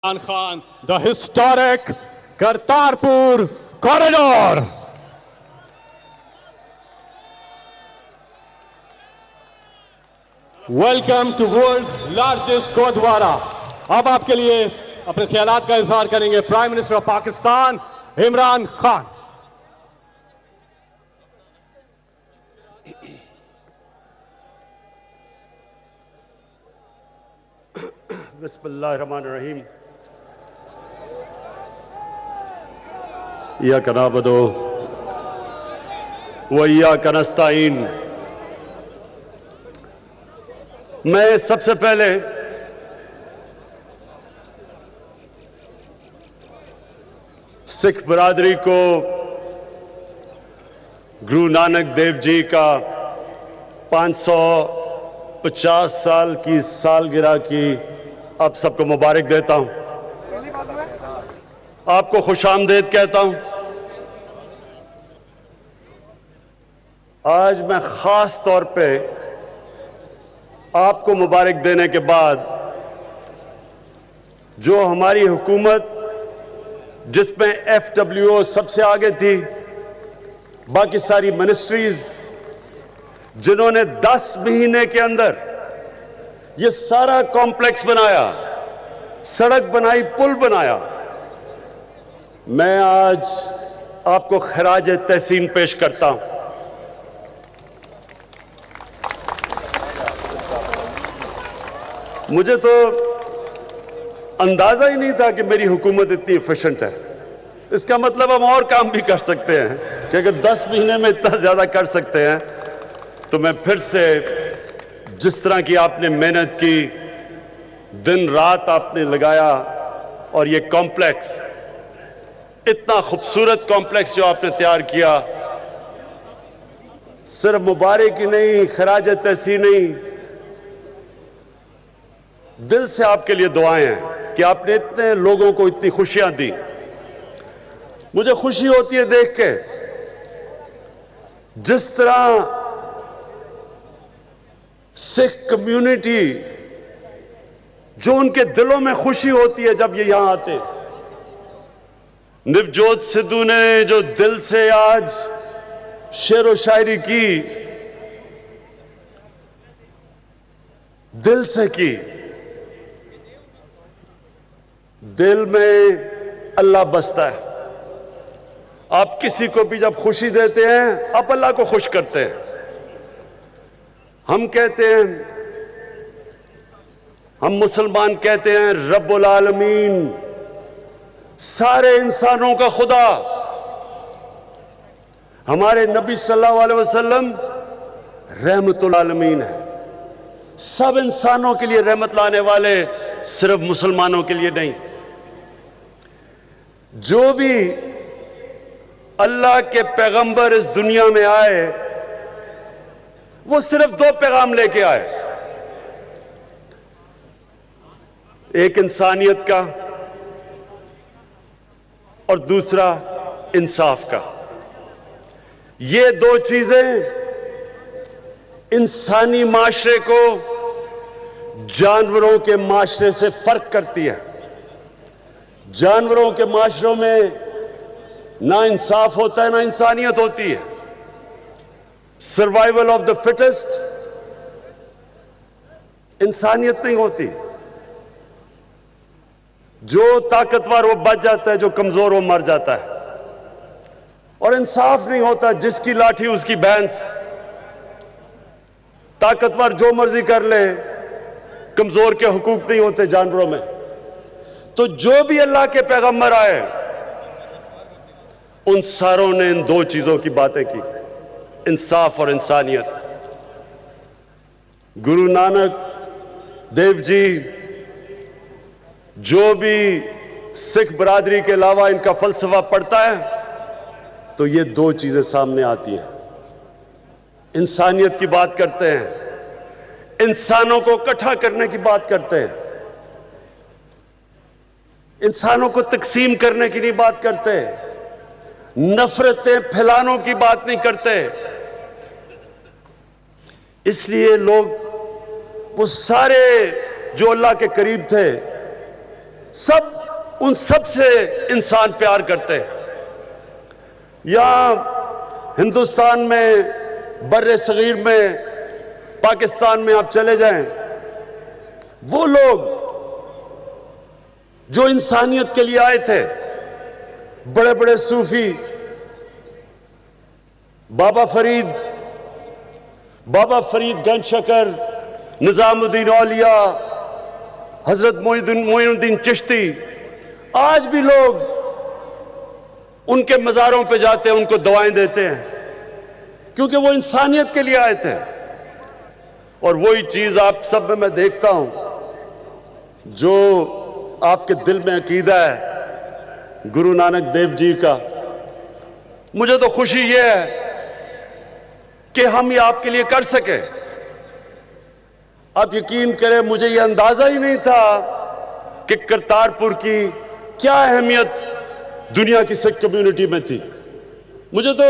Imran Khan, the historic Kartarpur corridor. Welcome to world's largest Gurdwara. अब आपके लिए अपने ख्यालात का इजहार करेंगे prime minister of Pakistan Imran Khan. बिस्मिल्लाहिर्रहमानिर्रहीम. इय्याका नअबुदु व इय्याका नस्तईन. मैं सबसे पहले सिख बरादरी को गुरु नानक देव जी का 550 साल की सालगिरह की आप सबको मुबारक देता हूं. आपको खुशामदीद कहता हूं. आज मैं खास तौर पे आपको मुबारक देने के बाद जो हमारी हुकूमत जिसमें FWO सबसे आगे थी, बाकी सारी मिनिस्ट्रीज जिन्होंने 10 महीने के अंदर ये सारा कॉम्प्लेक्स बनाया, सड़क बनाई, पुल बनाया, मैं आज आपको खराज तहसीन पेश करता हूं. मुझे तो अंदाजा ही नहीं था कि मेरी हुकूमत इतनी एफिशिएंट है. इसका मतलब हम और काम भी कर सकते हैं कि अगर 10 महीने में इतना ज्यादा कर सकते हैं तो मैं फिर से जिस तरह की आपने मेहनत की, दिन रात आपने लगाया और ये कॉम्प्लेक्स, इतना खूबसूरत कॉम्प्लेक्स जो आपने तैयार किया, सिर्फ मुबारक ही नहीं, खराज तहसीन नहीं, दिल से आपके लिए दुआएं हैं कि आपने इतने लोगों को इतनी खुशियां दी. मुझे खुशी होती है देख के जिस तरह सिख कम्युनिटी, जो उनके दिलों में खुशी होती है जब ये यहां आते. नवजोत सिद्धू ने जो दिल से आज शेर व शायरी की, दिल से की, दिल में अल्लाह बसता है. आप किसी को भी जब खुशी देते हैं आप अल्लाह को खुश करते हैं. हम कहते हैं, हम मुसलमान कहते हैं रब्बुल आलमीन, सारे इंसानों का खुदा. हमारे नबी सल्लल्लाहु अलैहि वसल्लम रहमतुल आलमीन है, सब इंसानों के लिए रहमत लाने वाले, सिर्फ मुसलमानों के लिए नहीं. जो भी अल्लाह के पैगंबर इस दुनिया में आए वो सिर्फ 2 पैगाम लेके आए, एक इंसानियत का और दूसरा इंसाफ का. ये 2 चीजें इंसानी माशरे को जानवरों के माशरे से फर्क करती है. जानवरों के माशरों में ना इंसाफ होता है, ना इंसानियत होती है. सर्वाइवल ऑफ द फिटेस्ट, इंसानियत नहीं होती. जो ताकतवर वो बच जाता है, जो कमजोर वो मर जाता है. और इंसाफ नहीं होता, जिसकी लाठी उसकी भैंस. ताकतवर जो मर्जी कर ले, कमजोर के हुकूक नहीं होते जानवरों में. तो जो भी अल्लाह के पैगंबर आए उन सारों ने इन 2 चीजों की बातें की, इंसाफ और इंसानियत. गुरु नानक देव जी, जो भी सिख बरादरी के अलावा इनका फलसफा पढ़ता है तो ये 2 चीजें सामने आती हैं. इंसानियत की बात करते हैं, इंसानों को इकट्ठा करने की बात करते हैं, इंसानों को तकसीम करने की नहीं बात करते, नफरतें फैलानों की बात नहीं करते. इसलिए लोग वो सारे जो अल्लाह के करीब थे, ان سب سے انسان پیار کرتے ہیں. یہاں ہندوستان میں، بر صغیر میں، پاکستان میں آپ چلے جائیں، وہ لوگ جو انسانیت کے لیے آئے تھے، بڑے بڑے صوفی، بابا فرید گنج شکر، نظام الدین اولیاء، حضرت معین الدین چشتی، آج بھی لوگ ان کے مزاروں پہ جاتے ہیں، ان کو دعائیں دیتے ہیں، کیونکہ وہ انسانیت کے لیے آئے تھے. اور وہی چیز آپ سب میں دیکھتا ہوں، جو آپ کے دل میں عقیدہ ہے گرو نانک دیو جی کا. مجھے تو خوشی یہ ہے کہ ہم یہ آپ کے لیے کر سکے. آپ یقین کریں، مجھے یہ اندازہ ہی نہیں تھا کہ کرتارپور کی کیا اہمیت دنیا کی سکھ کمیونٹی میں تھی. مجھے تو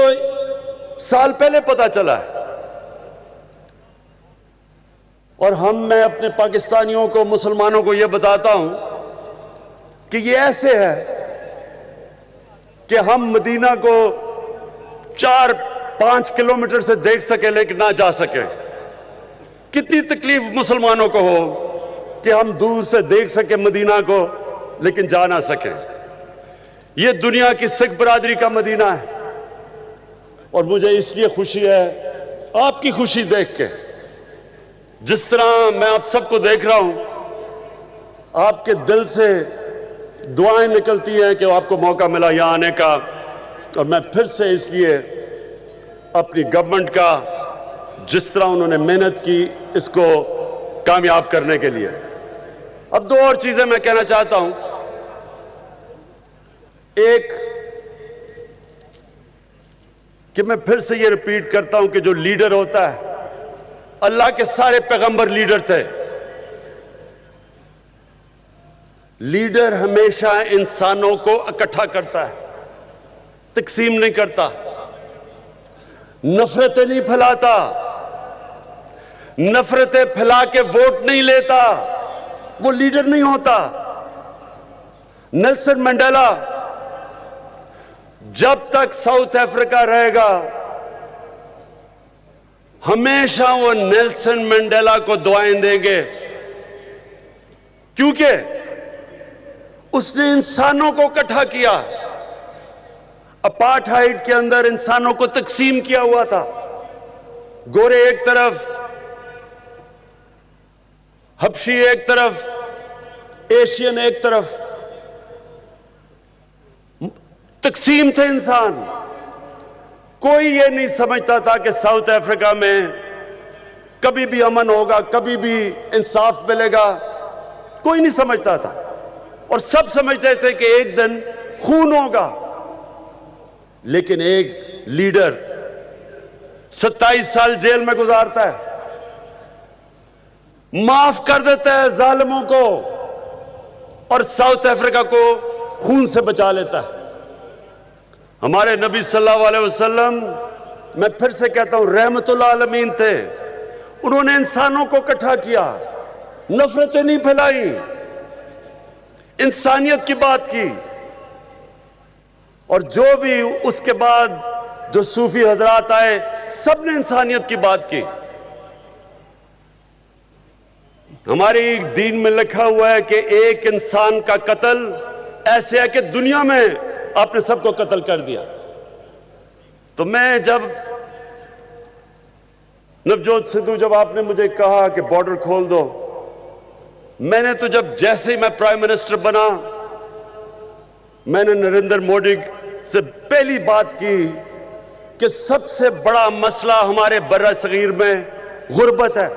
سال پہلے پتا چلا ہے. اور میں اپنے پاکستانیوں کو، مسلمانوں کو یہ بتاتا ہوں کہ یہ ایسے ہے کہ ہم مدینہ کو 4-5 کلومیٹر سے دیکھ سکیں لیکن نہ جا سکیں. کتنی تکلیف مسلمانوں کو ہو کہ ہم دور سے دیکھ سکیں مدینہ کو لیکن جا نہ سکیں. یہ دنیا کی سکھ برادری کا مدینہ ہے. اور مجھے اس لیے خوشی ہے آپ کی خوشی دیکھ کے. جس طرح میں آپ سب کو دیکھ رہا ہوں، آپ کے دل سے دعائیں نکلتی ہیں کہ آپ کو موقع ملا یہاں آنے کا. اور میں پھر سے اس لیے اپنی گورنمنٹ کا، جس طرح انہوں نے محنت کی اس کو کامیاب کرنے کے لیے. اب 2 اور چیزیں میں کہنا چاہتا ہوں. ایک کہ میں پھر سے یہ ریپیٹ کرتا ہوں کہ جو لیڈر ہوتا ہے، اللہ کے سارے پیغمبر لیڈر تھے. لیڈر ہمیشہ انسانوں کو اکٹھا کرتا ہے، تقسیم نہیں کرتا، نفرتیں نہیں پھیلاتا، نفرتیں پھیلا کے ووٹ نہیں لیتا، وہ لیڈر نہیں ہوتا. نیلسن منڈیلا جب تک ساؤتھ افریقہ رہے گا، ہمیشہ وہ نیلسن منڈیلا کو دعائیں دیں گے، کیونکہ اس نے انسانوں کو اکٹھا کیا. اپارٹھائیڈ کے اندر انسانوں کو تقسیم کیا ہوا تھا. گورے ایک طرف، حبشی ایک طرف، ایشین ایک طرف، تقسیم تھے انسان. کوئی یہ نہیں سمجھتا تھا کہ ساؤتھ افریقہ میں کبھی بھی امن ہوگا، کبھی بھی انصاف ملے گا. کوئی نہیں سمجھتا تھا. اور سب سمجھتے تھے کہ ایک دن خون ہوگا. لیکن ایک لیڈر 27 سال جیل میں گزارتا ہے، معاف کر دیتا ہے ظالموں کو، اور ساؤتھ افریقہ کو خون سے بچا لیتا ہے. ہمارے نبی صلی اللہ علیہ وسلم، میں پھر سے کہتا ہوں، رحمت العالمین تھے. انہوں نے انسانوں کو اکٹھا کیا، نفرتیں نہیں پھیلائی، انسانیت کی بات کی. اور جو بھی اس کے بعد جو صوفی حضرات آئے، سب نے انسانیت کی بات کی. ہماری دین میں لکھا ہوا ہے کہ ایک انسان کا قتل ایسے ہے کہ دنیا میں آپ نے سب کو قتل کر دیا. تو میں جب نوجوت سدھو، جب آپ نے مجھے کہا کہ بارڈر کھول دو، میں نے تو جیسے ہی میں پرائم منسٹر بنا، میں نے نریندر مودی سے پہلی بات کی کہ سب سے بڑا مسئلہ ہمارے برِ صغیر میں غربت ہے.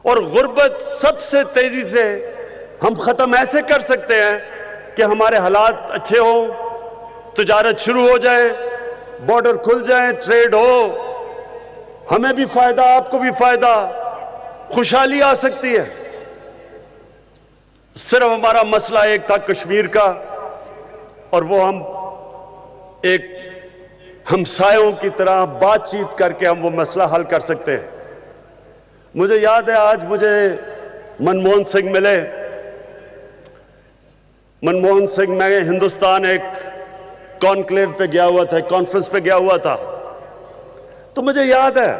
اور غربت سب سے تیزی سے ہم ختم ایسے کر سکتے ہیں کہ ہمارے حالات اچھے ہوں، تجارت شروع ہو جائے، بارڈر کھل جائیں، ٹریڈ ہو، ہمیں بھی فائدہ، آپ کو بھی فائدہ، خوشحالی آ سکتی ہے. صرف ہمارا مسئلہ ایک تھا کشمیر کا، اور وہ ہم ایک ہمسایوں کی طرح بات چیت کر کے ہم وہ مسئلہ حل کر سکتے ہیں. مجھے یاد ہے آج مجھے منموہن سنگھ ملے، मनमोहन सिंह, मैं हिंदुस्तान एक कॉन्क्लेव पे गया हुआ था, कॉन्फ्रेंस पे गया हुआ था, तो मुझे याद है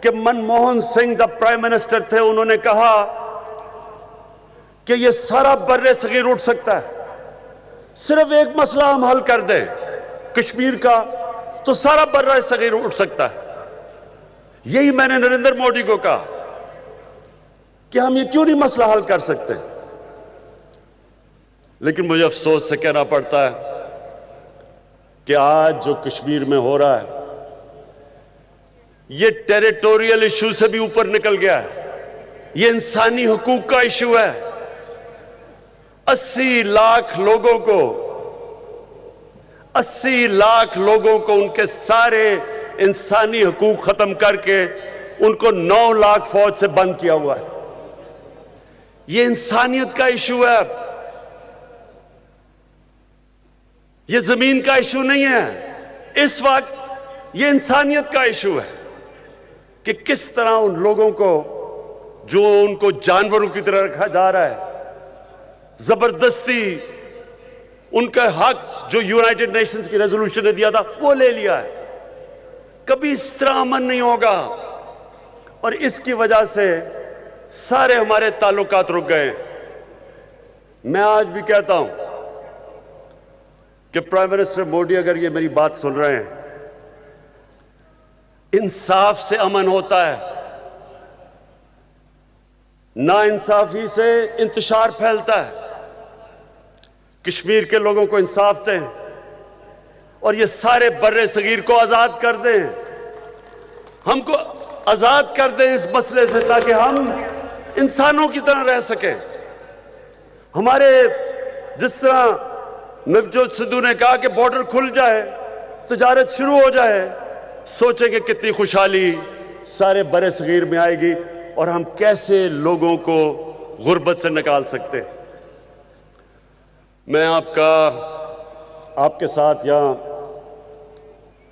कि मनमोहन सिंह जब प्राइम मिनिस्टर थे, उन्होंने कहा कि ये सारा बर्रे सगीर उठ सकता है, सिर्फ एक मसला हम हल कर दें कश्मीर का, तो सारा बर्रा सगीर उठ सकता है। यही मैंने नरेंद्र मोदी को कहा कि हम ये क्यों नहीं मसला हल कर सकते। लेकिन मुझे अफसोस से कहना पड़ता है कि आज जो कश्मीर में हो रहा है, ये टेरिटोरियल इशू से भी ऊपर निकल गया है, ये इंसानी हुकूक का इशू है। 80 लाख लोगों को उनके सारे इंसानी हुकूक खत्म करके उनको 9 लाख फौज से बंद किया हुआ है। ये इंसानियत का इशू है, ये जमीन का इशू नहीं है। इस वक्त ये इंसानियत का इशू है कि किस तरह उन लोगों को, जो उनको जानवरों की तरह रखा जा रहा है, जबरदस्ती उनका हक जो यूनाइटेड नेशंस की रेजोल्यूशन ने दिया था वो ले लिया है। कभी इस तरह अमन नहीं होगा, और इसकी वजह से सारे हमारे ताल्लुकात रुक गए। मैं आज भी कहता हूं कि प्राइम मिनिस्टर मोदी अगर ये मेरी बात सुन रहे हैं, इंसाफ से अमन होता है, नाइंसाफी से इंतशार फैलता है। कश्मीर के लोगों को इंसाफ दें और ये सारे बर्रे सगीर को आजाद कर दें, हमको आजाद कर दें इस मसले से, ताकि हम इंसानों की तरह रह सकें। हमारे जिस तरह नवजोत सिद्धू ने कहा कि बॉर्डर खुल जाए, तिजारत शुरू हो जाए, सोचेंगे कितनी खुशहाली सारे बड़े सगीर में आएगी और हम कैसे लोगों को गुर्बत से निकाल सकते हैं। मैं आपके साथ यहाँ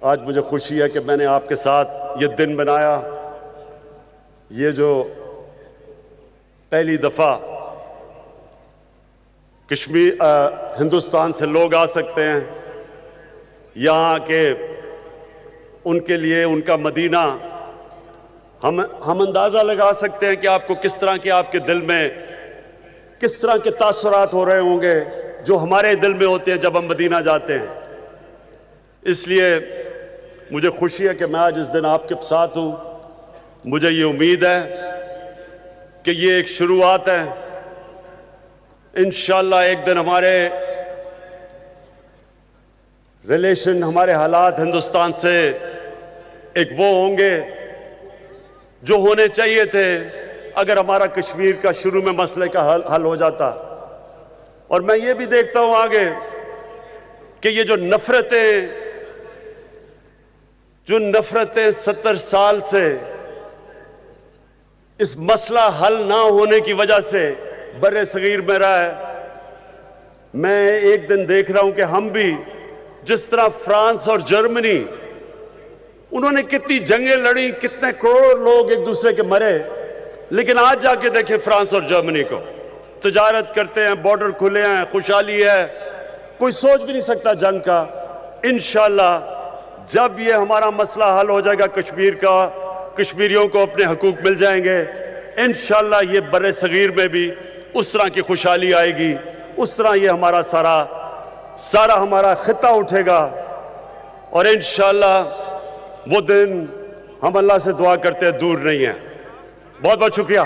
आज मुझे खुशी है कि मैंने आपके साथ ये दिन बनाया। ये जो पहली दफा कश्मीर हिंदुस्तान से लोग आ सकते हैं यहाँ के, उनके लिए उनका मदीना, हम अंदाज़ा लगा सकते हैं कि आपको किस तरह के, आपके दिल में किस तरह के तासुरात हो रहे होंगे जो हमारे दिल में होते हैं जब हम मदीना जाते हैं। इसलिए मुझे खुशी है कि मैं आज इस दिन आपके साथ हूँ। मुझे ये उम्मीद है कि ये एक शुरुआत है। इंशाअल्लाह एक दिन हमारे रिलेशन, हमारे हालात हिंदुस्तान से एक वो होंगे जो होने चाहिए थे अगर हमारा कश्मीर का शुरू में मसले का हल हो जाता। और मैं ये भी देखता हूं आगे कि ये जो नफरतें 70 साल से इस मसला हल ना होने की वजह से बर्रे सगीर में रहा है, मैं एक दिन देख रहा हूं कि हम भी जिस तरह फ्रांस और जर्मनी, उन्होंने कितनी जंगें लड़ी, कितने करोड़ लोग एक दूसरे के मरे, लेकिन आज जाके देखें फ्रांस और जर्मनी को, तिजारत करते हैं, बॉर्डर खुले हैं, खुशहाली है, कोई सोच भी नहीं सकता जंग का। इंशाअल्लाह जब ये हमारा मसला हल हो जाएगा कश्मीर का, कश्मीरियों को अपने हकूक मिल जाएंगे, इंशाअल्लाह ये बर्रे सगीर में भी उस तरह की खुशहाली आएगी, उस तरह ये हमारा सारा हमारा खिता उठेगा। और इंशाअल्लाह वो दिन हम अल्लाह से दुआ करते हैं दूर नहीं है। बहुत बहुत शुक्रिया।